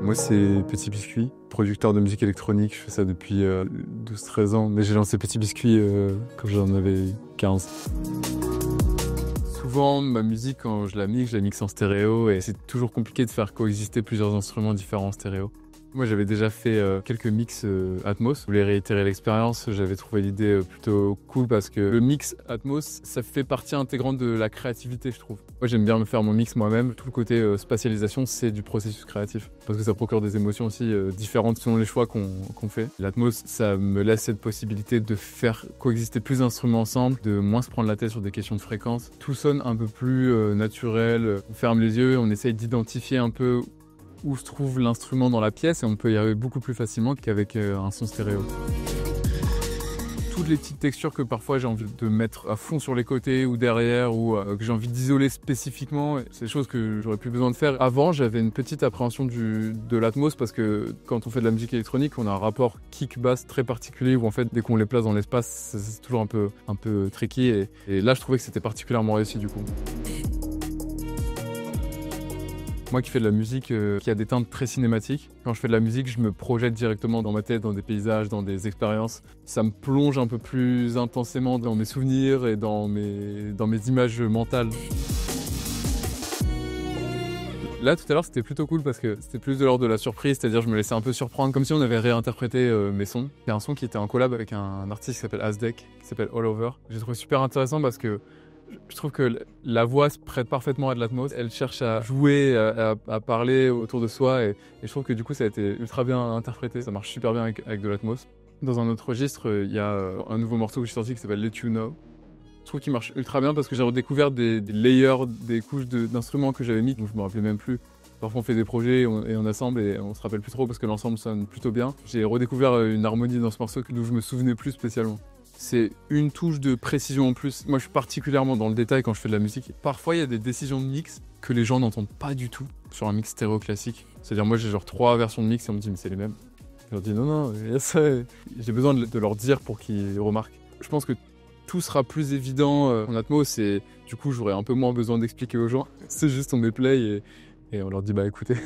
Moi, c'est Petit Biscuit, producteur de musique électronique. Je fais ça depuis 12-13 ans. Mais j'ai lancé Petit Biscuit quand j'en avais 15. Souvent, ma musique, quand je la mixe en stéréo. Et c'est toujours compliqué de faire coexister plusieurs instruments différents en stéréo. Moi, j'avais déjà fait quelques mix Atmos. Je voulais réitérer l'expérience. J'avais trouvé l'idée plutôt cool parce que le mix Atmos, ça fait partie intégrante de la créativité, je trouve. Moi, j'aime bien me faire mon mix moi-même. Tout le côté spatialisation, c'est du processus créatif. Parce que ça procure des émotions aussi différentes selon les choix qu'on fait. L'Atmos, ça me laisse cette possibilité de faire coexister plus d'instruments ensemble, de moins se prendre la tête sur des questions de fréquence. Tout sonne un peu plus naturel. On ferme les yeux, on essaye d'identifier un peu où se trouve l'instrument dans la pièce et on peut y arriver beaucoup plus facilement qu'avec un son stéréo. Toutes les petites textures que parfois j'ai envie de mettre à fond sur les côtés ou derrière ou que j'ai envie d'isoler spécifiquement, c'est des choses que j'aurais plus besoin de faire. Avant, j'avais une petite appréhension de l'Atmos parce que quand on fait de la musique électronique, on a un rapport kick-bass très particulier où en fait dès qu'on les place dans l'espace, c'est toujours un peu tricky et là je trouvais que c'était particulièrement réussi du coup. Moi qui fais de la musique qui a des teintes très cinématiques, quand je fais de la musique, je me projette directement dans ma tête, dans des paysages, dans des expériences. Ça me plonge un peu plus intensément dans mes souvenirs et dans mes images mentales. Là, tout à l'heure, c'était plutôt cool parce que c'était plus de l'ordre de la surprise, c'est-à-dire je me laissais un peu surprendre, comme si on avait réinterprété mes sons. Il y a un son qui était en collab avec un artiste qui s'appelle Asdek, qui s'appelle All Over. J'ai trouvé super intéressant parce que je trouve que la voix se prête parfaitement à de l'Atmos. Elle cherche à jouer, à parler autour de soi et je trouve que du coup ça a été ultra bien interprété. Ça marche super bien avec de l'Atmos. Dans un autre registre, il y a un nouveau morceau que j'ai sorti qui s'appelle Let You Know. Je trouve qu'il marche ultra bien parce que j'ai redécouvert des layers, des couches d'instruments que j'avais mis, donc je me rappelais même plus. Parfois on fait des projets et on assemble et on se rappelle plus trop parce que l'ensemble sonne plutôt bien. J'ai redécouvert une harmonie dans ce morceau dont je me souvenais plus spécialement. C'est une touche de précision en plus. Moi, je suis particulièrement dans le détail quand je fais de la musique. Parfois, il y a des décisions de mix que les gens n'entendent pas du tout sur un mix stéréo classique. C'est-à-dire, moi, j'ai genre 3 versions de mix et on me dit, mais c'est les mêmes. Je leur dis, non, il y a ça. J'ai besoin de leur dire pour qu'ils remarquent. Je pense que tout sera plus évident en Atmos et du coup, j'aurai un peu moins besoin d'expliquer aux gens. C'est juste, on met play et on leur dit, bah écoutez.